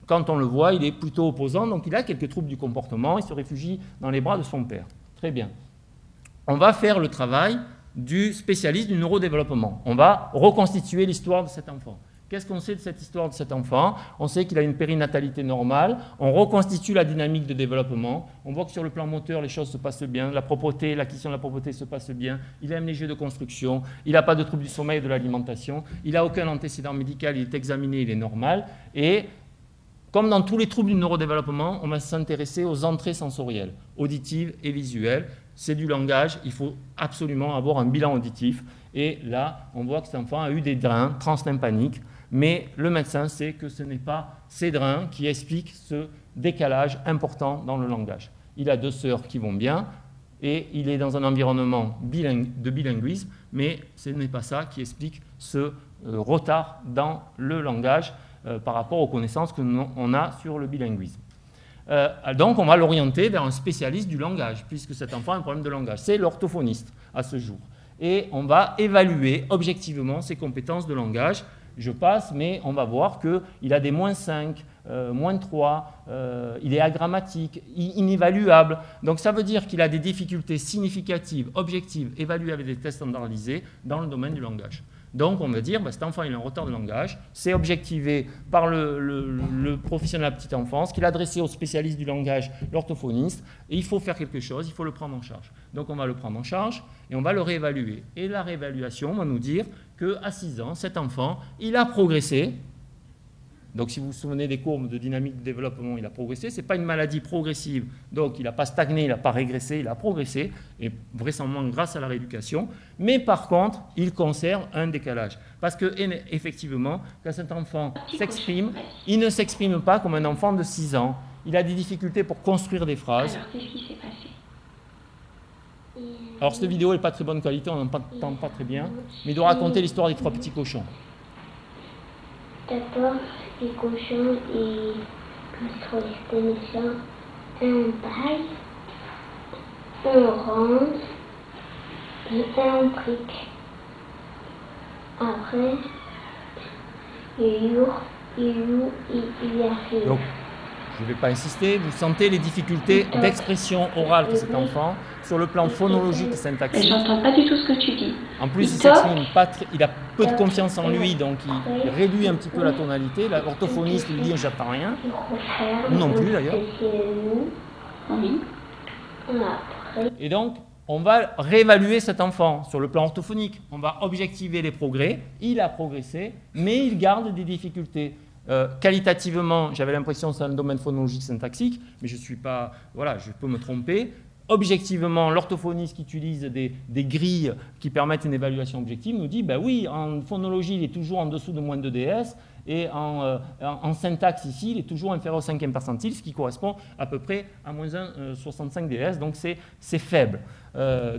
quand on le voit, il est plutôt opposant. Donc, il a quelques troubles du comportement. Il se réfugie dans les bras de son père. Très bien. On va faire le travail du spécialiste du neurodéveloppement. On va reconstituer l'histoire de cet enfant. Qu'est-ce qu'on sait de cette histoire de cet enfant? On sait qu'il a une périnatalité normale, on reconstitue la dynamique de développement, on voit que sur le plan moteur, les choses se passent bien, la propreté, l'acquisition de la propreté se passe bien, il aime les jeux de construction, il n'a pas de troubles du sommeil et de l'alimentation, il n'a aucun antécédent médical, il est examiné, il est normal, et comme dans tous les troubles du neurodéveloppement, on va s'intéresser aux entrées sensorielles, auditives et visuelles. C'est du langage, il faut absolument avoir un bilan auditif. Et là, on voit que cet enfant a eu des drains transtympaniques, mais le médecin sait que ce n'est pas ces drains qui expliquent ce décalage important dans le langage. Il a 2 sœurs qui vont bien, et il est dans un environnement de bilinguisme, mais ce n'est pas ça qui explique ce retard dans le langage par rapport aux connaissances qu'on a sur le bilinguisme. Donc, on va l'orienter vers un spécialiste du langage, puisque cet enfant a un problème de langage. C'est l'orthophoniste à ce jour. Et on va évaluer objectivement ses compétences de langage. Je passe, mais on va voir qu'il a des -5, -3, il est agrammatique, inévaluable. Donc, ça veut dire qu'il a des difficultés significatives, objectives, évaluées avec des tests standardisés dans le domaine du langage. Donc, on va dire, cet enfant, il a un retard de langage, c'est objectivé par le professionnel de la petite enfance, qu'il a adressé au spécialiste du langage, l'orthophoniste, et il faut faire quelque chose, il faut le prendre en charge. Donc, on va le prendre en charge et on va le réévaluer. Et la réévaluation va nous dire qu'à 6 ans, cet enfant, il a progressé. Donc, si vous vous souvenez des courbes de dynamique de développement, il a progressé. Ce n'est pas une maladie progressive, donc il n'a pas stagné, il n'a pas régressé, il a progressé, et vraisemblablement grâce à la rééducation. Mais par contre, il conserve un décalage. Parce qu'effectivement, quand cet enfant s'exprime, il ne s'exprime pas comme un enfant de 6 ans. Il a des difficultés pour construire des phrases. Alors, qu'est-ce qui s'est passé? Alors, cette vidéo n'est pas de très bonne qualité, on n'entend pas très bien, mais il doit raconter l'histoire des 3 petits cochons. D'abord, les cochons, ils sont restés méchants. Un bail, un ronde et un brique. Après, il arrive. Donc, je ne vais pas insister, vous sentez les difficultés d'expression orale de cet enfant sur le plan phonologique et syntaxique. J'entends pas du tout ce que tu dis. En plus, il s'exprime pas il a peu de confiance en lui, donc il réduit un petit peu la tonalité. L'orthophoniste lui dit « j'attends rien ». Nous non plus d'ailleurs. Oui. Et donc, on va réévaluer cet enfant sur le plan orthophonique. On va objectiver les progrès. Il a progressé, mais il garde des difficultés. Qualitativement, j'avais l'impression que c'est un domaine phonologique syntaxique, mais je suis pas, voilà, je peux me tromper. Objectivement, l'orthophoniste qui utilise des grilles qui permettent une évaluation objective nous dit, ben oui, en phonologie, il est toujours en dessous de moins de DS, et en syntaxe ici, il est toujours inférieur au 5e percentile, ce qui correspond à peu près à moins 1,65 DS, donc c'est faible.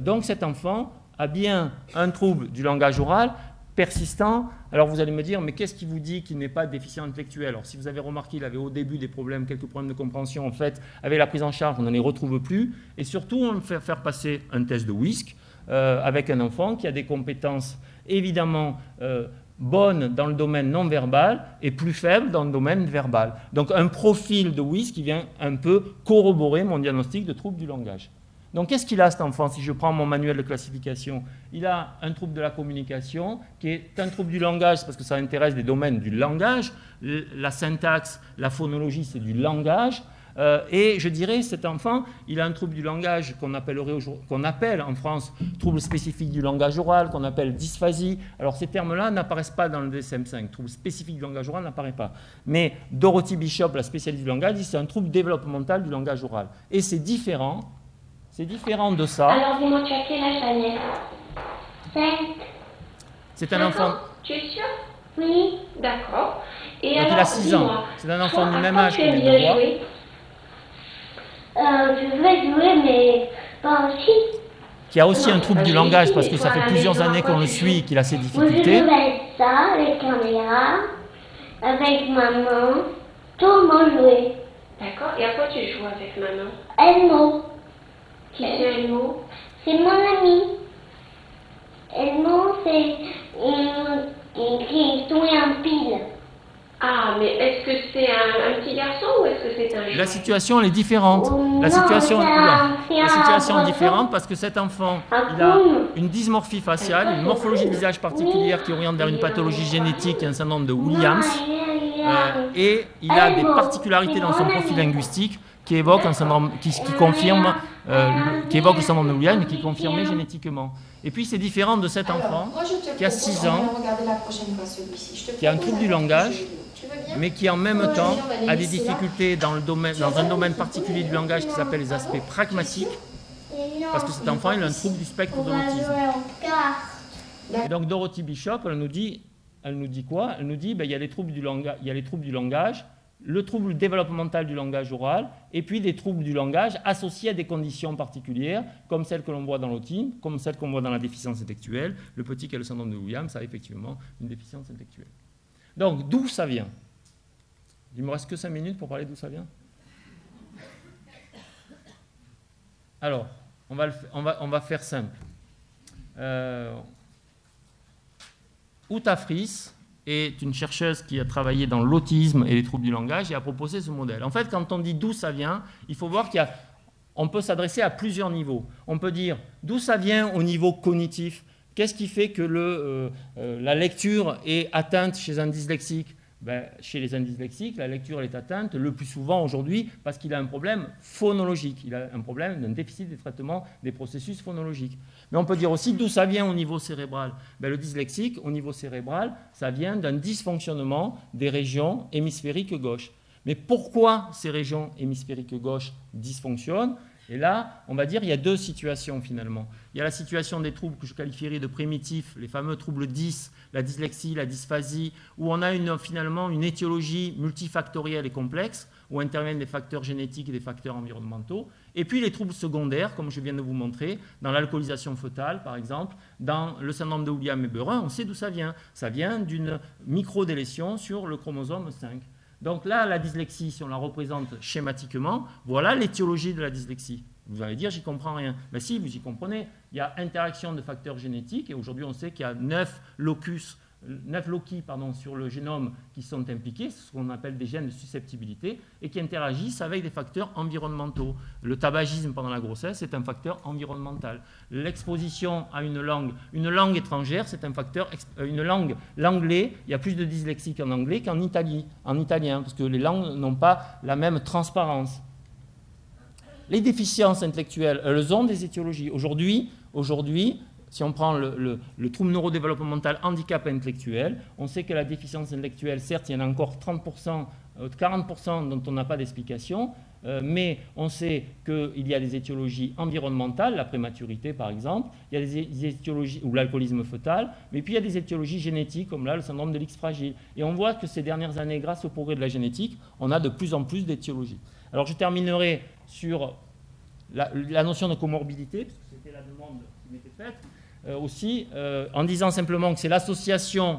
Donc cet enfant a bien un trouble du langage oral, persistant. Alors vous allez me dire, mais qu'est-ce qui vous dit qu'il n'est pas déficient intellectuel? Alors si vous avez remarqué, il avait au début des problèmes, quelques problèmes de compréhension. En fait, avec la prise en charge, on ne les retrouve plus. Et surtout, on va faire passer un test de WISC avec un enfant qui a des compétences évidemment bonnes dans le domaine non verbal et plus faibles dans le domaine verbal. Donc un profil de WISC qui vient un peu corroborer mon diagnostic de trouble du langage. Donc, qu'est-ce qu'il a, cet enfant? Si je prends mon manuel de classification, il a un trouble de la communication, qui est un trouble du langage, parce que ça intéresse des domaines du langage. La syntaxe, la phonologie, c'est du langage. Et je dirais, cet enfant, il a un trouble du langage qu'on appelle en France trouble spécifique du langage oral, qu'on appelle dysphasie. Alors, ces termes-là n'apparaissent pas dans le DSM-5. Trouble spécifique du langage oral n'apparaît pas. Mais Dorothy Bishop, la spécialiste du langage, dit que c'est un trouble développemental du langage oral. Et c'est différent. C'est différent de ça. Alors, dis-moi, tu as quel âge, Daniel? 5. C'est un enfant. Tu es sûr? Oui. D'accord. Et donc alors, il a 6 ans. C'est un enfant du même âge que les deux voix. Je veux jouer, mais pas aussi. Qui a aussi un trouble du langage, parce que ça fait plusieurs années qu'on le suit et qu'il a ses difficultés. Je joue avec ça, avec caméra, avec maman. Tout le monde jouer. D'accord. Et à quoi tu joues avec maman? Elmo. Qui c'est Elmo? C'est mon ami. Elmo, c'est qui tourne en pile. Ah, mais est-ce que c'est un petit garçon ou est-ce que c'est un jeune? La situation, elle est différente. La situation est différente parce que cet enfant, il a une dysmorphie faciale, une morphologie de visage particulière qui oriente vers une pathologie génétique et un syndrome de Williams. Et il a des particularités dans son profil linguistique qui évoque un syndrome, qui confirme, qui évoque le syndrome de Williams, mais qui est confirmé génétiquement. Et puis c'est différent de cet enfant qui a 6 ans, qui a un trouble du langage, mais qui en même temps a des difficultés dans un domaine particulier du langage qui s'appelle les aspects pragmatiques, parce que cet enfant il a un trouble du spectre de l'autisme. Et donc Dorothy Bishop, elle nous dit quoi? Elle nous dit il y a les troubles du langage, le trouble développemental du langage oral, et puis des troubles du langage associés à des conditions particulières, comme celles que l'on voit dans l'autisme, comme celles qu'on voit dans la déficience intellectuelle. Le petit qui a le syndrome de Williams a effectivement une déficience intellectuelle. Donc, d'où ça vient? Il me reste que 5 minutes pour parler d'où ça vient. Alors, on va faire simple. Uta Frys est une chercheuse qui a travaillé dans l'autisme et les troubles du langage et a proposé ce modèle. En fait, quand on dit d'où ça vient, il faut voir qu'on peut s'adresser à plusieurs niveaux. On peut dire d'où ça vient au niveau cognitif. Qu'est-ce qui fait que la lecture est atteinte chez un dyslexique? Chez les dyslexiques, la lecture elle est atteinte le plus souvent aujourd'hui parce qu'il a un problème phonologique. Il a un problème d'un déficit des traitements des processus phonologiques. Mais on peut dire aussi d'où ça vient au niveau cérébral. Le dyslexique, au niveau cérébral, ça vient d'un dysfonctionnement des régions hémisphériques gauche. Mais pourquoi ces régions hémisphériques gauche dysfonctionnent? Et là, on va dire qu'il y a deux situations finalement. Il y a la situation des troubles que je qualifierais de primitifs, les fameux troubles 10, la dyslexie, la dysphasie, où on a finalement une étiologie multifactorielle et complexe, où interviennent des facteurs génétiques et des facteurs environnementaux. Et puis les troubles secondaires, comme je viens de vous montrer, dans l'alcoolisation fœtale, par exemple, dans le syndrome de Williams-Weber, on sait d'où ça vient. Ça vient d'une microdélétion sur le chromosome 5. Donc là, la dyslexie, si on la représente schématiquement, voilà l'étiologie de la dyslexie. Vous allez dire, j'y comprends rien. Mais si, vous y comprenez. Il y a interaction de facteurs génétiques, et aujourd'hui, on sait qu'il y a 9 loci sur le génome qui sont impliqués, ce qu'on appelle des gènes de susceptibilité, et qui interagissent avec des facteurs environnementaux. Le tabagisme pendant la grossesse est un facteur environnemental. L'exposition à une langue étrangère, c'est un facteur, l'anglais, il y a plus de dyslexie en anglais qu'en italien, parce que les langues n'ont pas la même transparence. Les déficiences intellectuelles, elles ont des étiologies. Aujourd'hui, si on prend le trouble neurodéveloppemental handicap intellectuel, on sait que la déficience intellectuelle, certes, il y en a encore 30%, 40% dont on n'a pas d'explication, mais on sait qu'il y a des étiologies environnementales, la prématurité par exemple, il y a des étiologies, ou l'alcoolisme fœtal, mais puis il y a des étiologies génétiques, comme là le syndrome de l'X fragile. Et on voit que ces dernières années, grâce au progrès de la génétique, on a de plus en plus d'étiologies. Alors je terminerai sur la notion de comorbidité, parce que c'était la demande qui m'était faite. Aussi, en disant simplement que c'est l'association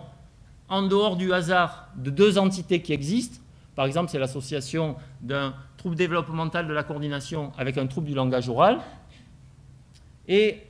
en dehors du hasard de deux entités qui existent. Par exemple, c'est l'association d'un trouble développemental de la coordination avec un trouble du langage oral. Et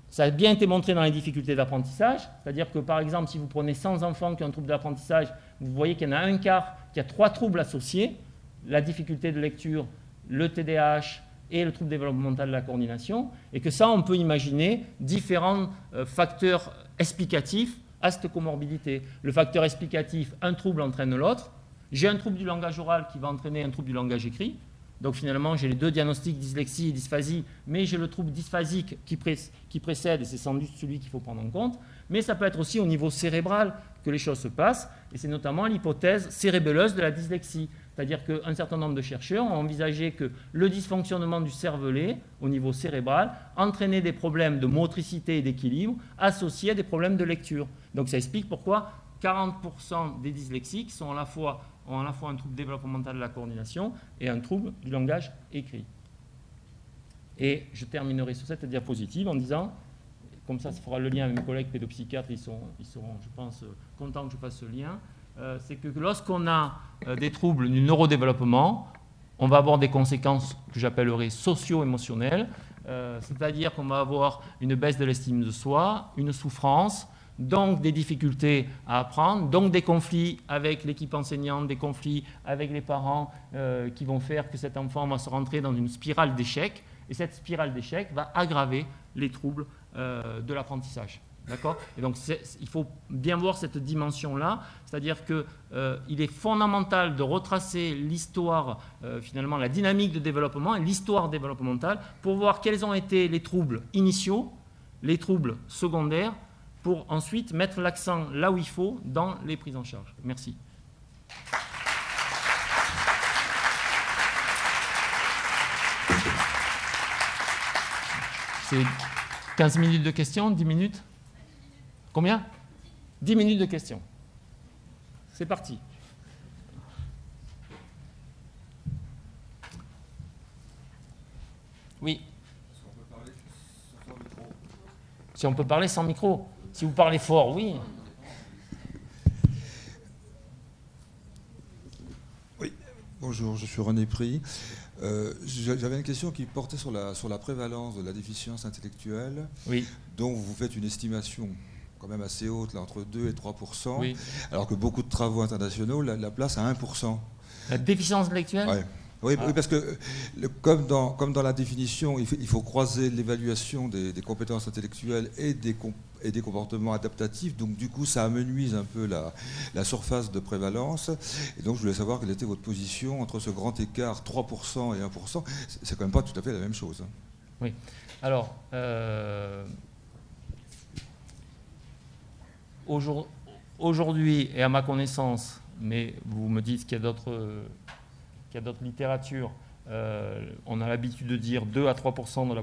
ça a bien été montré dans les difficultés d'apprentissage. C'est-à-dire que, par exemple, si vous prenez 100 enfants qui ont un trouble d'apprentissage, vous voyez qu'il y en a un quart qui a 3 troubles associés, la difficulté de lecture, le TDAH, et le trouble développemental de la coordination, et que ça, on peut imaginer différents facteurs explicatifs à cette comorbidité. Le facteur explicatif, un trouble entraîne l'autre. J'ai un trouble du langage oral qui va entraîner un trouble du langage écrit. Donc finalement, j'ai les deux diagnostics, dyslexie et dysphasie, mais j'ai le trouble dysphasique qui précède, et c'est sans doute celui qu'il faut prendre en compte. Mais ça peut être aussi au niveau cérébral que les choses se passent, et c'est notamment l'hypothèse cérébelleuse de la dyslexie. C'est-à-dire qu'un certain nombre de chercheurs ont envisagé que le dysfonctionnement du cervelet au niveau cérébral entraînait des problèmes de motricité et d'équilibre associés à des problèmes de lecture. Donc ça explique pourquoi 40% des dyslexiques ont à la fois un trouble développemental de la coordination et un trouble du langage écrit. Et je terminerai sur cette diapositive en disant, comme ça fera le lien avec mes collègues pédopsychiatres, ils seront, je pense, contents que je fasse ce lien, c'est que lorsqu'on a des troubles du neurodéveloppement, on va avoir des conséquences que j'appellerais socio-émotionnelles, c'est-à-dire qu'on va avoir une baisse de l'estime de soi, une souffrance, donc des difficultés à apprendre, donc des conflits avec l'équipe enseignante, des conflits avec les parents qui vont faire que cet enfant va se rentrer dans une spirale d'échec, et cette spirale d'échec va aggraver les troubles de l'apprentissage. D'accord ? Et donc, il faut bien voir cette dimension-là, c'est-à-dire qu'il est fondamental de retracer l'histoire, finalement, la dynamique de développement et l'histoire développementale pour voir quels ont été les troubles initiaux, les troubles secondaires, pour ensuite mettre l'accent là où il faut dans les prises en charge. Merci. C'est 15 minutes de questions, 10 minutes ? Combien ? 10 minutes de questions. C'est parti. Oui. Si on peut parler sans micro. Si vous parlez fort, oui. Oui, bonjour, je suis René Pry. J'avais une question qui portait sur la prévalence de la déficience intellectuelle, oui, dont vous faites une estimation quand même assez haute, là, entre 2 et 3%, oui, alors que beaucoup de travaux internationaux la placent à 1%. La déficience intellectuelle ? Ouais. Oui, oui, parce que comme dans la définition, il faut croiser l'évaluation des compétences intellectuelles et des comportements adaptatifs, donc du coup ça amenuise un peu la surface de prévalence, et donc je voulais savoir quelle était votre position entre ce grand écart 3% et 1%, c'est quand même pas tout à fait la même chose. Oui, alors aujourd'hui, et à ma connaissance, mais vous me dites qu'il y a d'autres littératures, on a l'habitude de dire 2 à 3% de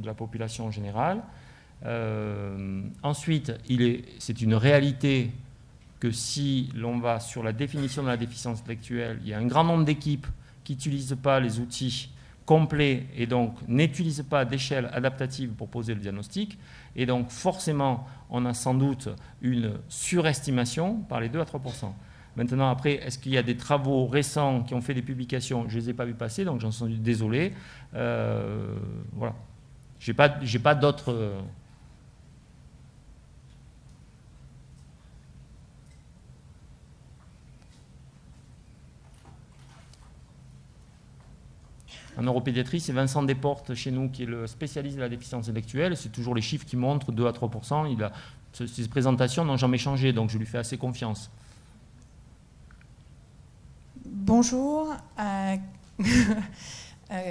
la population générale. Ensuite, c'est une réalité que si l'on va sur la définition de la déficience intellectuelle, il y a un grand nombre d'équipes qui n'utilisent pas les outils complet et donc n'utilise pas d'échelle adaptative pour poser le diagnostic. Et donc forcément, on a sans doute une surestimation par les 2 à 3%. Maintenant, après, est-ce qu'il y a des travaux récents qui ont fait des publications? Je ne les ai pas vus passer, donc j'en suis désolé. Voilà. J'ai pas d'autres... En neuropédiatrie, c'est Vincent Desportes chez nous qui est le spécialiste de la déficience intellectuelle. C'est toujours les chiffres qui montrent 2 à 3%. Il a ces présentations n'ont jamais changé, donc je lui fais assez confiance. Bonjour, je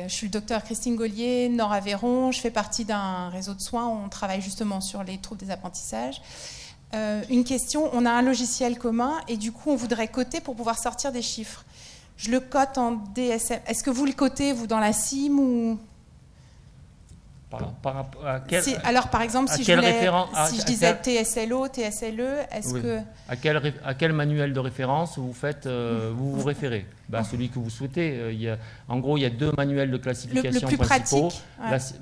suis le docteur Christine Gaulier, Nord-Aveyron. Je fais partie d'un réseau de soins où on travaille justement sur les troubles des apprentissages. Une question, on a un logiciel commun et du coup on voudrait coter pour pouvoir sortir des chiffres. Je le cote en DSM. Est-ce que vous le cotez, vous, dans la CIM ou... Alors, par exemple, si je disais TSLO, TSLE, est-ce que... À quel manuel de référence vous vous référez? Celui que vous souhaitez. En gros, il y a 2 manuels de classification le plus principaux. pratique,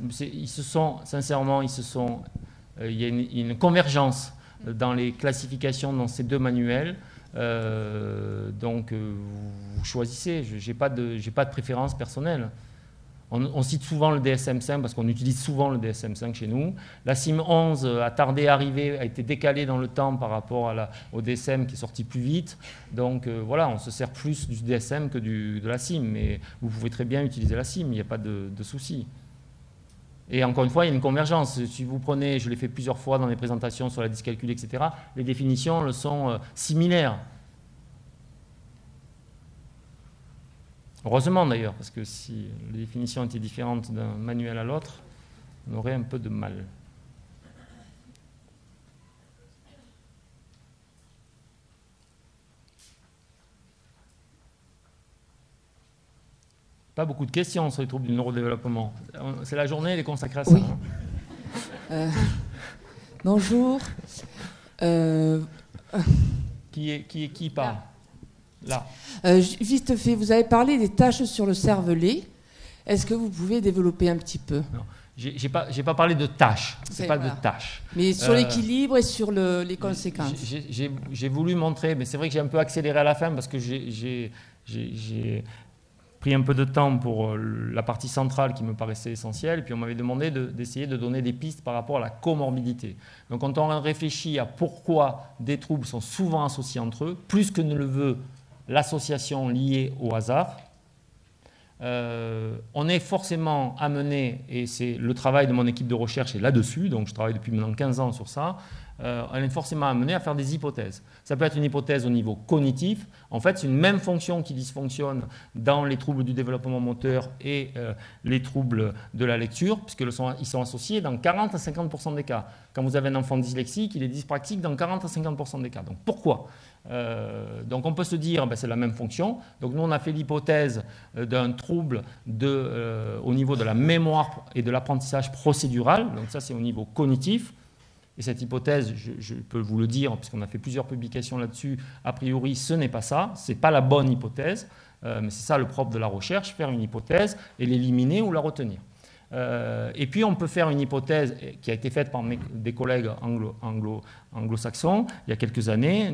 ouais. Il y a une convergence dans les classifications dans ces 2 manuels. Donc, vous choisissez. J'ai pas de préférence personnelle. On cite souvent le DSM-5 parce qu'on utilise souvent le DSM-5 chez nous. La CIM 11 a tardé à arriver, a été décalée dans le temps par rapport au DSM qui est sorti plus vite. Donc voilà, on se sert plus du DSM que de la CIM. Mais vous pouvez très bien utiliser la CIM, il n'y a pas de souci. Et encore une fois, il y a une convergence. Si vous prenez, je l'ai fait plusieurs fois dans les présentations sur la dyscalculie, etc., les définitions le sont similaires. Heureusement d'ailleurs, parce que si les définitions étaient différentes d'un manuel à l'autre, on aurait un peu de mal. Pas beaucoup de questions sur les troubles du neurodéveloppement. C'est la journée, elle est consacrée à ça. Oui. Bonjour. Qui parle? Là. Vite fait, vous avez parlé des tâches sur le cervelet. Est-ce que vous pouvez développer un petit peu? Non, j'ai pas parlé de tâches. C'est pas voilà. de tâches. Mais sur l'équilibre et sur les conséquences. J'ai voulu montrer, mais c'est vrai que j'ai un peu accéléré à la fin parce que j'ai pris un peu de temps pour la partie centrale qui me paraissait essentielle. Et puis on m'avait demandé d'essayer de donner des pistes par rapport à la comorbidité. Donc quand on réfléchit à pourquoi des troubles sont souvent associés entre eux, plus que ne le veut l'association liée au hasard, on est forcément amené, et c'est le travail de mon équipe de recherche est là-dessus, donc je travaille depuis maintenant 15 ans sur ça, on est forcément amené à faire des hypothèses. Ça peut être une hypothèse au niveau cognitif. En fait, c'est une même fonction qui dysfonctionne dans les troubles du développement moteur et les troubles de la lecture, puisqu'ils sont associés dans 40 à 50% des cas. Quand vous avez un enfant dyslexique, il est dyspraxique dans 40 à 50% des cas. Donc pourquoi ? Donc on peut se dire c'est la même fonction. Donc nous on a fait l'hypothèse d'un trouble au niveau de la mémoire et de l'apprentissage procédural. Donc ça c'est au niveau cognitif. Et cette hypothèse, je peux vous le dire, puisqu'on a fait plusieurs publications là-dessus, a priori ce n'est pas ça, ce n'est pas la bonne hypothèse, mais c'est ça le propre de la recherche, faire une hypothèse et l'éliminer ou la retenir. Et puis on peut faire une hypothèse qui a été faite par des collègues anglo-saxons il y a quelques années.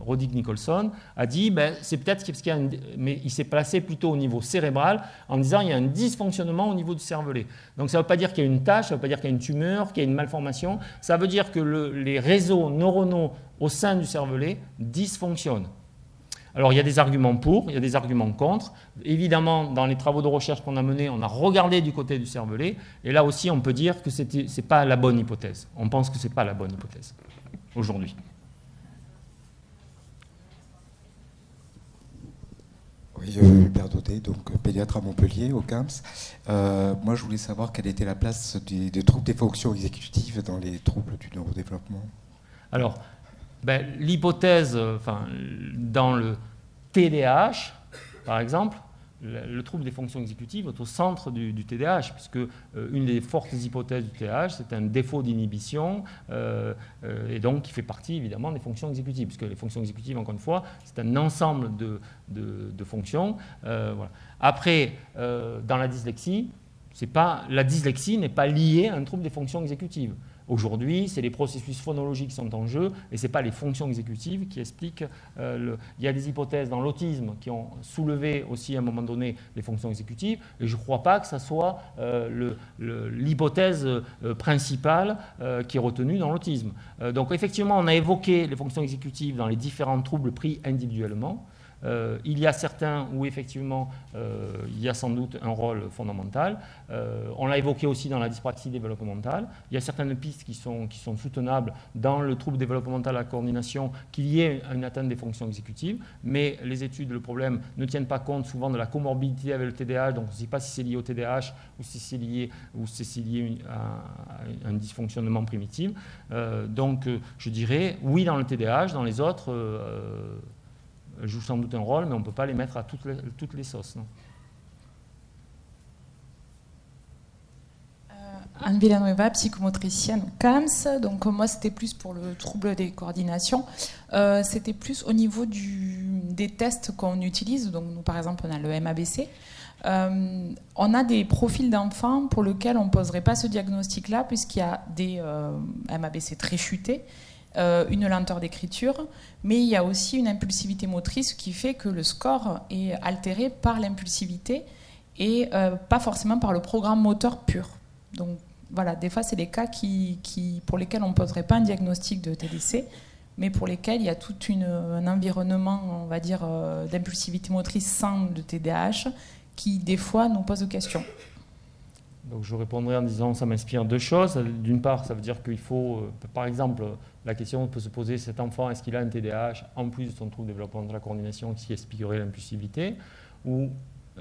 Roddick Nicholson a dit c'est peut-être parce qu'il y a mais il s'est placé plutôt au niveau cérébral en disant il y a un dysfonctionnement au niveau du cervelet. Donc ça ne veut pas dire qu'il y a une tache, ça ne veut pas dire qu'il y a une tumeur, qu'il y a une malformation. Ça veut dire que les réseaux neuronaux au sein du cervelet dysfonctionnent. Alors, il y a des arguments pour, il y a des arguments contre. Évidemment, dans les travaux de recherche qu'on a menés, on a regardé du côté du cervelet. Et là aussi, on peut dire que ce n'est pas la bonne hypothèse. On pense que ce n'est pas la bonne hypothèse aujourd'hui. Oui, Hubert Daudet, donc pédiatre à Montpellier, au CAMS. Moi, je voulais savoir quelle était la place des troubles des fonctions exécutives dans les troubles du neurodéveloppement. Alors, l'hypothèse, dans le TDAH, par exemple, le trouble des fonctions exécutives est au centre du TDAH, puisque une des fortes hypothèses du TDAH, c'est un défaut d'inhibition, et donc qui fait partie évidemment des fonctions exécutives, puisque les fonctions exécutives, encore une fois, c'est un ensemble de fonctions. Voilà. Après, dans la dyslexie, la dyslexie n'est pas liée à un trouble des fonctions exécutives. Aujourd'hui, c'est les processus phonologiques qui sont en jeu et ce n'est pas les fonctions exécutives qui expliquent. Il y a des hypothèses dans l'autisme qui ont soulevé aussi à un moment donné les fonctions exécutives et je ne crois pas que ça soit l'hypothèse principale qui est retenue dans l'autisme. Donc effectivement, on a évoqué les fonctions exécutives dans les différents troubles pris individuellement. Il y a certains où effectivement il y a sans doute un rôle fondamental. On l'a évoqué aussi dans la dyspraxie développementale. Il y a certaines pistes qui sont soutenables dans le trouble développemental à la coordination qu'il y ait une atteinte des fonctions exécutives, mais les études, le problème, ne tiennent pas compte souvent de la comorbidité avec le TDAH, donc on ne sait pas si c'est lié au TDAH ou si c'est lié à un dysfonctionnement primitif. Donc je dirais oui dans le TDAH, dans les autres jouent sans doute un rôle, mais on ne peut pas les mettre à toutes les sauces. Non. Anne Villanueva, psychomotricienne au CAMS. Donc moi, c'était plus pour le trouble des coordinations. C'était plus au niveau des tests qu'on utilise. Donc nous, par exemple, on a le MABC. On a des profils d'enfants pour lesquels on ne poserait pas ce diagnostic-là, puisqu'il y a des MABC très chutés, une lenteur d'écriture, mais il y a aussi une impulsivité motrice qui fait que le score est altéré par l'impulsivité et pas forcément par le programme moteur pur. Donc voilà, des fois c'est les cas pour lesquels on ne poserait pas un diagnostic de TDC, mais pour lesquels il y a tout un environnement, on va dire, d'impulsivité motrice sans le TDAH qui des fois nous pose des questions. Donc je répondrai en disant ça m'inspire deux choses. D'une part, ça veut dire qu'il faut, par exemple, la question peut se poser, cet enfant, est-ce qu'il a un TDAH en plus de son trouble de développement de la coordination qui expliquerait l'impulsivité? Ou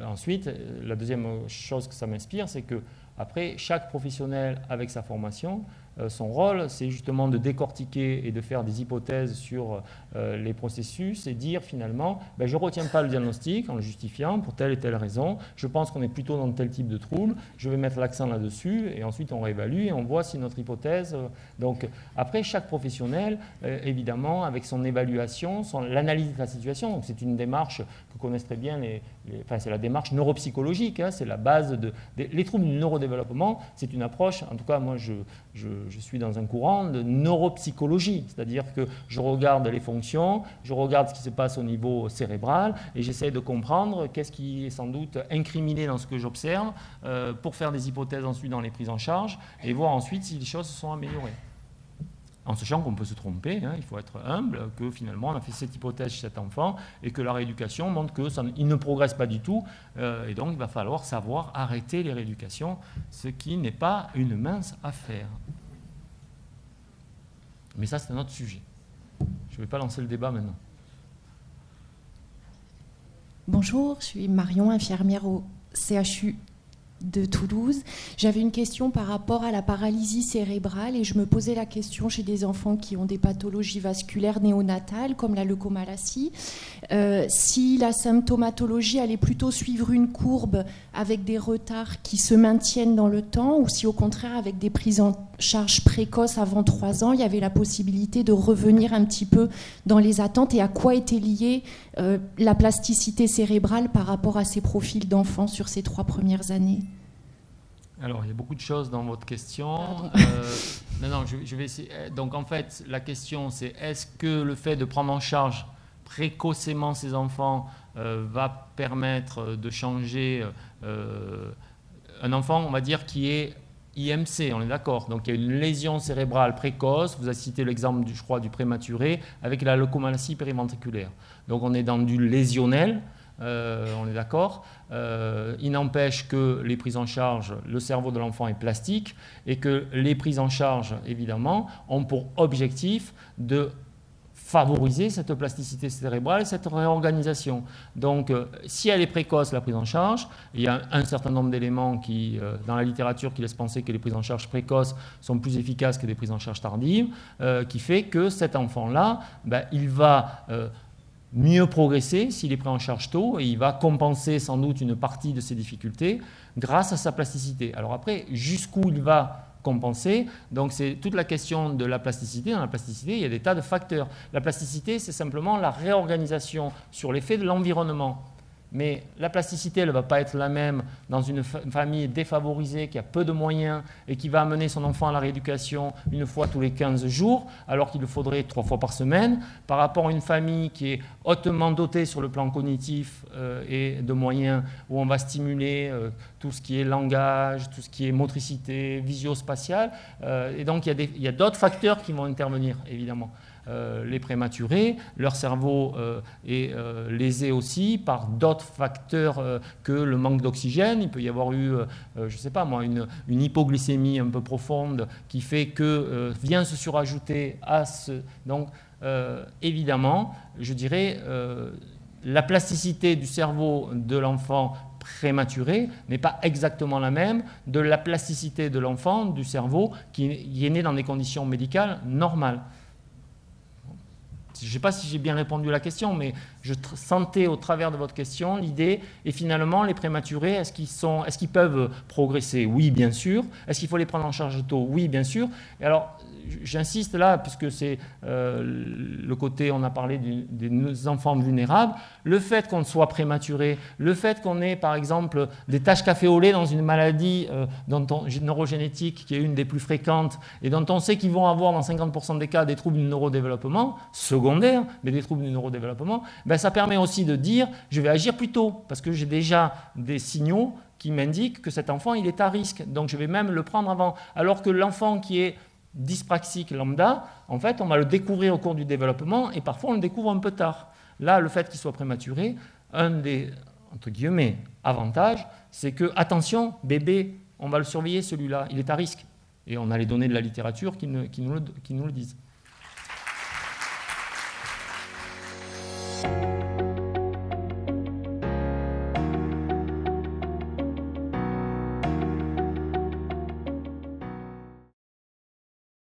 ensuite, la deuxième chose que ça m'inspire, c'est que après, chaque professionnel avec sa formation, son rôle, c'est justement de décortiquer et de faire des hypothèses sur les processus et dire finalement, je ne retiens pas le diagnostic en le justifiant pour telle et telle raison, je pense qu'on est plutôt dans tel type de trouble, je vais mettre l'accent là-dessus et ensuite on réévalue et on voit si notre hypothèse... Donc après, chaque professionnel, évidemment, avec son évaluation, l'analyse de la situation, donc c'est une démarche que connaissent très bien c'est la démarche neuropsychologique, hein, c'est la base les troubles du neurodéveloppement, c'est une approche, en tout cas moi je suis dans un courant de neuropsychologie, c'est-à-dire que je regarde les fonctions, je regarde ce qui se passe au niveau cérébral et j'essaie de comprendre qu'est-ce qui est sans doute incriminé dans ce que j'observe pour faire des hypothèses ensuite dans les prises en charge et voir ensuite si les choses se sont améliorées. En sachant qu'on peut se tromper, hein, il faut être humble, que finalement on a fait cette hypothèse chez cet enfant et que la rééducation montre qu'il ne progresse pas du tout et donc il va falloir savoir arrêter les rééducations, ce qui n'est pas une mince affaire. Mais ça c'est un autre sujet. Je ne vais pas lancer le débat maintenant. Bonjour, je suis Marion, infirmière au CHU de Toulouse. J'avais une question par rapport à la paralysie cérébrale et je me posais la question chez des enfants qui ont des pathologies vasculaires néonatales comme la leucomalacie, si la symptomatologie allait plutôt suivre une courbe avec des retards qui se maintiennent dans le temps ou si au contraire avec des prises en charge précoces avant 3 ans, il y avait la possibilité de revenir un petit peu dans les attentes et à quoi était liée la plasticité cérébrale par rapport à ces profils d'enfants sur ces 3 premières années. Alors, il y a beaucoup de choses dans votre question. Je vais essayer. Donc, en fait, la question, c'est est-ce que le fait de prendre en charge précocement ces enfants va permettre de changer un enfant, on va dire, qui est IMC, on est d'accord. Donc, il y a une lésion cérébrale précoce. Vous avez cité l'exemple, je crois, du prématuré avec la leucomalacie périventriculaire. Donc, on est dans du lésionnel. On est d'accord. Il n'empêche que les prises en charge, le cerveau de l'enfant est plastique et que les prises en charge, évidemment, ont pour objectif de favoriser cette plasticité cérébrale et cette réorganisation. Donc, si elle est précoce, la prise en charge, il y a un certain nombre d'éléments qui, dans la littérature qui laissent penser que les prises en charge précoces sont plus efficaces que des prises en charge tardives, qui fait que cet enfant-là, il va... mieux progresser s'il est pris en charge tôt, et il va compenser sans doute une partie de ses difficultés grâce à sa plasticité. Alors après, jusqu'où il va compenser, donc c'est toute la question de la plasticité. Dans la plasticité, il y a des tas de facteurs. La plasticité, c'est simplement la réorganisation sur l'effet de l'environnement. Mais la plasticité, elle ne va pas être la même dans une famille défavorisée qui a peu de moyens et qui va amener son enfant à la rééducation une fois tous les 15 jours, alors qu'il le faudrait 3 fois par semaine, par rapport à une famille qui est hautement dotée sur le plan cognitif et de moyens, où on va stimuler tout ce qui est langage, tout ce qui est motricité, visio-spatiale. Et donc il y a d'autres facteurs qui vont intervenir, évidemment. Les prématurés, leur cerveau est lésé aussi par d'autres facteurs que le manque d'oxygène. Il peut y avoir eu, je ne sais pas moi, une hypoglycémie un peu profonde qui fait que vient se surajouter à ce... Donc, évidemment, je dirais, la plasticité du cerveau de l'enfant prématuré n'est pas exactement la même de la plasticité de l'enfant du cerveau qui est né dans des conditions médicales normales. Je ne sais pas si j'ai bien répondu à la question, mais je sentais au travers de votre question l'idée, et finalement, les prématurés, est-ce qu'ils peuvent progresser? Oui, bien sûr. Est-ce qu'il faut les prendre en charge tôt? Oui, bien sûr. Et alors, j'insiste là, puisque c'est le côté, on a parlé des enfants vulnérables, le fait qu'on soit prématuré, le fait qu'on ait, par exemple, des taches café au lait dans une maladie neurogénétique qui est une des plus fréquentes, et dont on sait qu'ils vont avoir dans 50% des cas des troubles du neurodéveloppement, secondaires, mais des troubles du neurodéveloppement, ben ça permet aussi de dire, je vais agir plus tôt, parce que j'ai déjà des signaux qui m'indiquent que cet enfant, il est à risque, donc je vais même le prendre avant. Alors que l'enfant qui est dyspraxique lambda, en fait, on va le découvrir au cours du développement, et parfois on le découvre un peu tard. Là, le fait qu'il soit prématuré, un des, entre guillemets, avantages, c'est que, attention, bébé, on va le surveiller celui-là, il est à risque. Et on a les données de la littérature qui nous le disent.